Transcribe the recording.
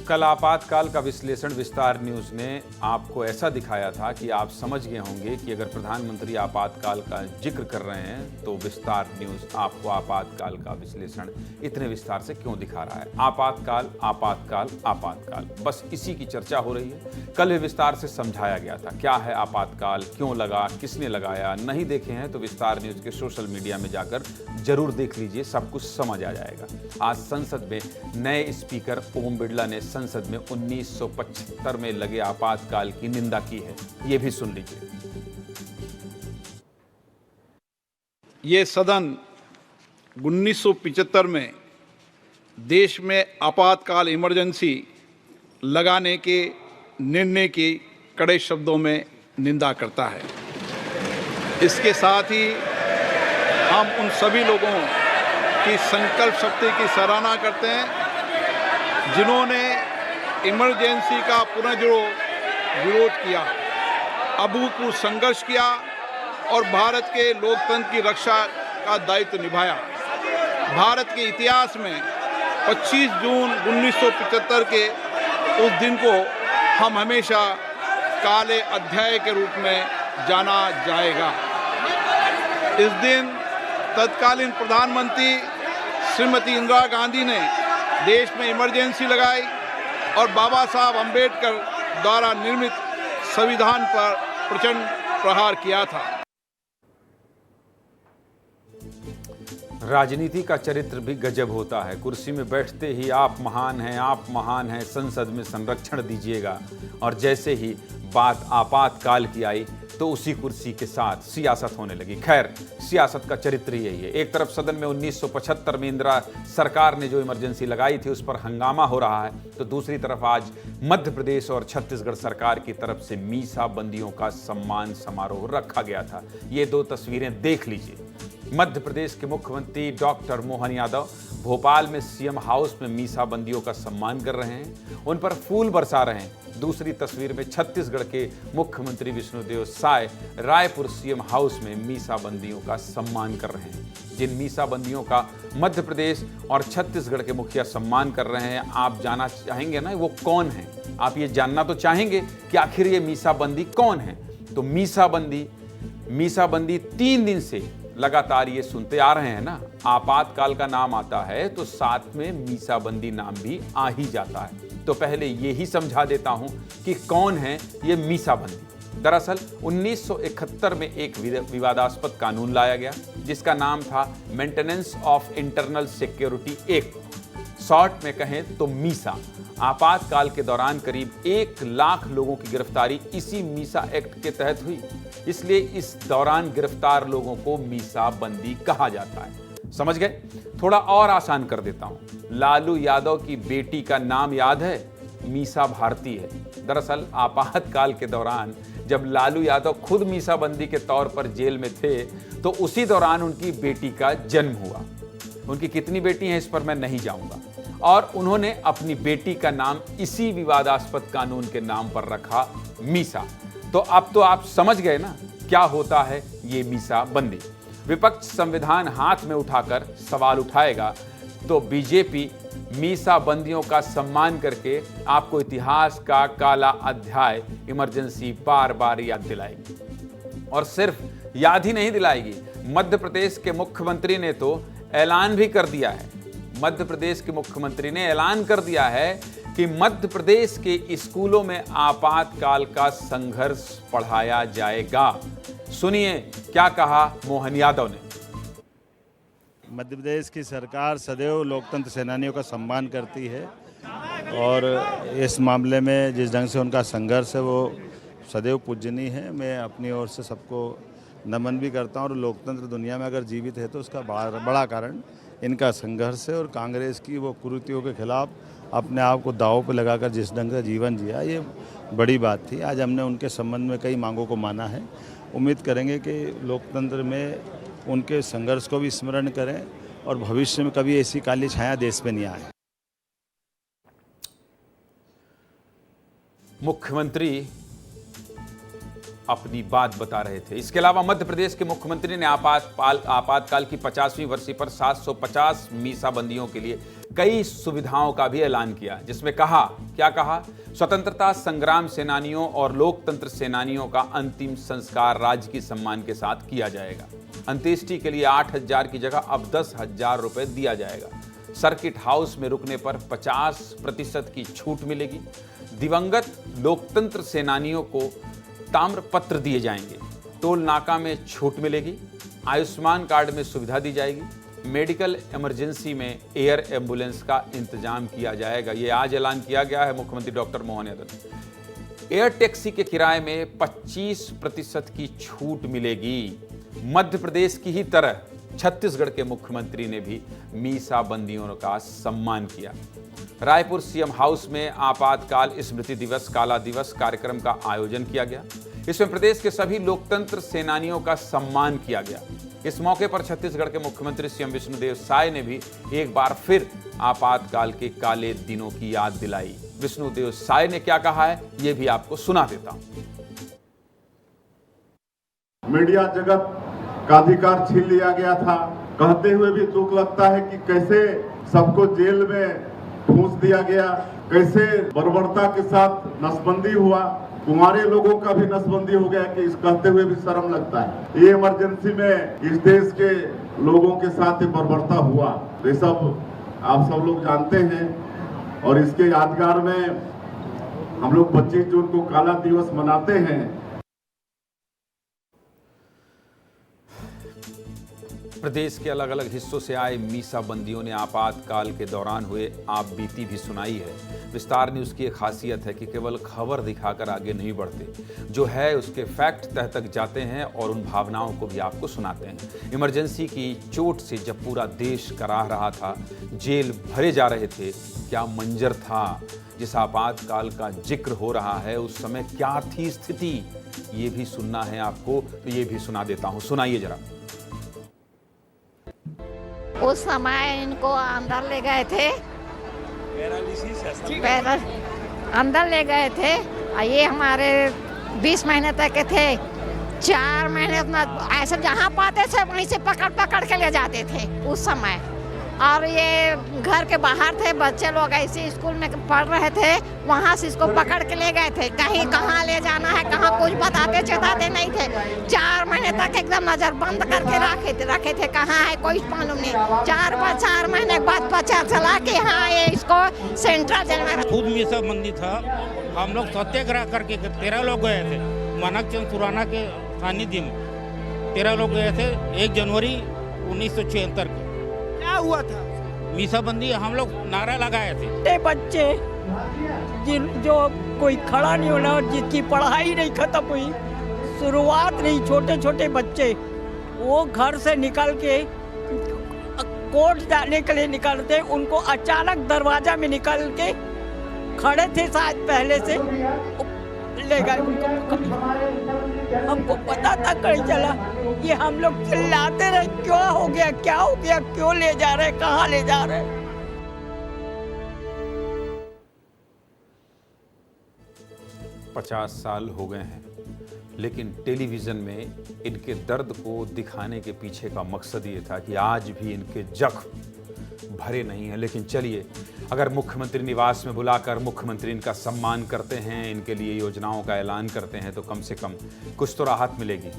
कल आपातकाल का विश्लेषण विस्तार न्यूज ने आपको ऐसा दिखाया था कि आप समझ गए होंगे कि अगर प्रधानमंत्री आपातकाल का जिक्र कर रहे हैं तो विस्तार न्यूज आपको आपातकाल का विश्लेषण इतने विस्तार से क्यों दिखा रहा है। आपातकाल आपातकाल आपातकाल, बस इसी की चर्चा हो रही है। कल भी विस्तार से समझाया गया था क्या है आपातकाल, क्यों लगा, किसने लगाया। नहीं देखे हैं तो विस्तार न्यूज के सोशल मीडिया में जाकर जरूर देख लीजिए, सब कुछ समझ आ जाएगा। आज संसद में नए स्पीकर ओम बिरला ने संसद में 1975 में लगे आपातकाल की निंदा की है। ये भी सुन लीजिए। ये सदन 1975 में देश में आपातकाल इमरजेंसी लगाने के निर्णय की कड़े शब्दों में निंदा करता है। इसके साथ ही हम उन सभी लोगों की संकल्प शक्ति की सराहना करते हैं जिन्होंने इमरजेंसी का पुनर्विरोध विरोध किया, अभूतपूर्व संघर्ष किया और भारत के लोकतंत्र की रक्षा का दायित्व निभाया। भारत के इतिहास में 25 जून 1975 के उस दिन को हम हमेशा काले अध्याय के रूप में जाना जाएगा। इस दिन तत्कालीन प्रधानमंत्री श्रीमती इंदिरा गांधी ने देश में इमरजेंसी लगाई और बाबा साहब अंबेडकर द्वारा निर्मित संविधान पर प्रचंड प्रहार किया था। राजनीति का चरित्र भी गजब होता है। कुर्सी में बैठते ही आप महान हैं, आप महान हैं, संसद में संरक्षण दीजिएगा, और जैसे ही बात आपातकाल की आई तो उसी कुर्सी के साथ सियासत होने लगी। खैर, सियासत का चरित्र यही है। एक तरफ सदन में 1975 में इंदिरा सरकार ने जो इमरजेंसी लगाई थी उस पर हंगामा हो रहा है, तो दूसरी तरफ आज मध्य प्रदेश और छत्तीसगढ़ सरकार की तरफ से मीसा बंदियों का सम्मान समारोह रखा गया था। ये दो तस्वीरें देख लीजिए। मध्य प्रदेश के मुख्यमंत्री डॉक्टर मोहन यादव भोपाल में सीएम हाउस में मीसा बंदियों का सम्मान कर रहे हैं, उन पर फूल बरसा रहे हैं। दूसरी तस्वीर में छत्तीसगढ़ के मुख्यमंत्री विष्णुदेव साय रायपुर सीएम हाउस में मीसा बंदियों का सम्मान कर रहे हैं। जिन मीसा बंदियों का मध्य प्रदेश और छत्तीसगढ़ के मुखिया सम्मान कर रहे हैं, आप जानना चाहेंगे ना वो कौन है। आप ये जानना तो चाहेंगे कि आखिर ये मीसा बंदी कौन है। तो मीसा बंदी 3 दिन से लगातार ये सुनते आ रहे हैं ना, आपातकाल का नाम आता है तो साथ में मीसाबंदी नाम भी आ ही जाता है। तो पहले ये ही समझा देता हूं कि कौन है ये मीसाबंदी। दरअसल 1971 में एक विवादास्पद कानून लाया गया जिसका नाम था maintenance of internal security act, short में कहें तो मीसा। आपातकाल के दौरान करीब 1 लाख लोगों की गिरफ्तारी इसी मीसा एक्ट के तहत हुई, इसलिए इस दौरान गिरफ्तार लोगों को मीसा बंदी कहा जाता है। समझ गए? थोड़ा और आसान कर देता हूं। लालू यादव की बेटी का नाम याद है? मीसा भारती है। दरअसल आपातकाल के दौरान जब लालू यादव खुद मीसा बंदी के तौर पर जेल में थे तो उसी दौरान उनकी बेटी का जन्म हुआ। उनकी कितनी बेटी हैं इस पर मैं नहीं जाऊंगा, और उन्होंने अपनी बेटी का नाम इसी विवादास्पद कानून के नाम पर रखा, मीसा। तो अब तो आप समझ गए ना क्या होता है ये मीसा बंदी। विपक्ष संविधान हाथ में उठाकर सवाल उठाएगा तो बीजेपी मीसा बंदियों का सम्मान करके आपको इतिहास का काला अध्याय इमरजेंसी बार बार याद दिलाएगी। और सिर्फ याद ही नहीं दिलाएगी, मध्य प्रदेश के मुख्यमंत्री ने तो ऐलान भी कर दिया है। मध्य प्रदेश के मुख्यमंत्री ने ऐलान कर दिया है कि मध्य प्रदेश के स्कूलों में आपातकाल का संघर्ष पढ़ाया जाएगा। सुनिए क्या कहा मोहन यादव ने। मध्य प्रदेश की सरकार सदैव लोकतंत्र सेनानियों का सम्मान करती है और इस मामले में जिस ढंग से उनका संघर्ष है वो सदैव पूजनीय है। मैं अपनी ओर से सबको नमन भी करता हूं और लोकतंत्र दुनिया में अगर जीवित है तो उसका बड़ा कारण इनका संघर्ष है। और कांग्रेस की वो कुरीतियों के खिलाफ अपने आप को दांव पर लगाकर जिस ढंग से जीवन जिया, ये बड़ी बात थी। आज हमने उनके संबंध में कई मांगों को माना है। उम्मीद करेंगे कि लोकतंत्र में उनके संघर्ष को भी स्मरण करें और भविष्य में कभी ऐसी काली छाया देश में नहीं आए। मुख्यमंत्री अपनी बात बता रहे थे। इसके अलावा मध्य प्रदेश के मुख्यमंत्री ने आपातकाल की 50वीं वर्षी पर 750 मीसाबंदियों के लिए कई सुविधाओं का भी ऐलान किया, जिसमें क्या कहा, स्वतंत्रता संग्राम सेनानियों और लोकतंत्र सेनानियों का अंतिम संस्कार राजकीय सम्मान के साथ किया जाएगा। अंत्येष्टि के लिए 8,000 की जगह अब 10,000 रुपए दिया जाएगा। सर्किट हाउस में रुकने पर 50% की छूट मिलेगी। दिवंगत लोकतंत्र सेनानियों को ताम्र पत्र दिए जाएंगे। टोल नाका में छूट मिलेगी। आयुष्मान कार्ड में सुविधा दी जाएगी। मेडिकल इमरजेंसी में एयर एम्बुलेंस का इंतजाम किया जाएगा। ये आज ऐलान किया गया है मुख्यमंत्री doctor Mohan Yadav. Air taxi के किराए में 25% की छूट मिलेगी। मध्य प्रदेश की ही तरह छत्तीसगढ़ के मुख्यमंत्री ने भी मीसाबंदियों का सम्मान किया। रायपुर सीएम हाउस में आपातकाल स्मृति दिवस काला दिवस कार्यक्रम का आयोजन किया गया। इसमें प्रदेश के सभी लोकतंत्र सेनानियों का सम्मान किया गया। इस मौके पर छत्तीसगढ़ के मुख्यमंत्री सीएम विष्णुदेव साय ने भी एक बार फिर आपातकाल के काले दिनों की याद दिलाई। विष्णुदेव साय ने क्या कहा है, ये भी आपको सुना देता हूं। मीडिया जगत का अधिकार छीन लिया गया था, कहते हुए भी दुख लगता है कि कैसे सबको जेल में ठूंस दिया गया, कैसे बर्बरता के साथ नसबंदी हुआ, कुंवारे लोगों का भी नसबंदी हो गया, कि इस कहते हुए भी शर्म लगता है। ये इमरजेंसी में इस देश के लोगों के साथ ये बर्बरता हुआ, ये सब आप सब लोग जानते हैं। और इसके यादगार में हम लोग 25 जून को काला दिवस मनाते हैं। प्रदेश के अलग अलग हिस्सों से आए मीसाबंदियों ने आपातकाल के दौरान हुए आप बीती भी सुनाई है। विस्तार न्यूज़ की एक खासियत है कि केवल खबर दिखाकर आगे नहीं बढ़ते, जो है उसके फैक्ट तह तक जाते हैं और उन भावनाओं को भी आपको सुनाते हैं। इमरजेंसी की चोट से जब पूरा देश कराह रहा था, जेल भरे जा रहे थे, क्या मंजर था। जिस आपातकाल का जिक्र हो रहा है उस समय क्या थी स्थिति, ये भी सुनना है आपको, तो ये भी सुना देता हूँ, सुनाइए जरा। उस समय इनको अंदर ले गए थे, अंदर ले गए थे। ये हमारे 20 महीने तक के थे। 4 महीने ऐसे जहाँ पाते थे वहीं से पकड़ के ले जाते थे उस समय। और ये घर के बाहर थे, बच्चे लोग ऐसे स्कूल में पढ़ रहे थे, वहाँ से इसको पकड़ के ले गए थे। कहीं कहाँ ले जाना है, कहाँ कुछ बताते चेताते नहीं थे। 4 महीने तक एकदम नजर बंद करके रखे थे, कहाँ है कोई मालूम नहीं। 4 महीने के बाद पता चला कि हाँ ये इसको सेंट्रल जेल में। खुद मीसाबंदी था। हम लोग सत्याग्रह करके 13 लोग गए थे मानक चंद खुराना के सानिध्य में। 13 लोग गए थे 1 जनवरी 1976 को। क्या हुआ था? मीसाबंदी हम लोग नारा लगाए थे। बच्चे जो कोई खड़ा नहीं होना, जिसकी पढ़ाई नहीं खत्म हुई, शुरुआत नहीं, छोटे छोटे बच्चे वो घर से निकल के कोर्ट जाने के लिए निकलते, उनको अचानक दरवाजा में निकल के खड़े थे, शायद पहले से ले गए उनको। हमको पता तक नहीं चला। ये हम लोग चिल्लाते रहे, क्या हो गया, क्यों ले जा रहे, कहाँ ले जा रहे। 50 साल हो गए हैं, लेकिन टेलीविज़न में इनके दर्द को दिखाने के पीछे का मकसद ये था कि आज भी इनके जख्म भरे नहीं हैं। लेकिन चलिए, अगर मुख्यमंत्री निवास में बुलाकर मुख्यमंत्री इनका सम्मान करते हैं, इनके लिए योजनाओं का ऐलान करते हैं, तो कम से कम कुछ तो राहत मिलेगी।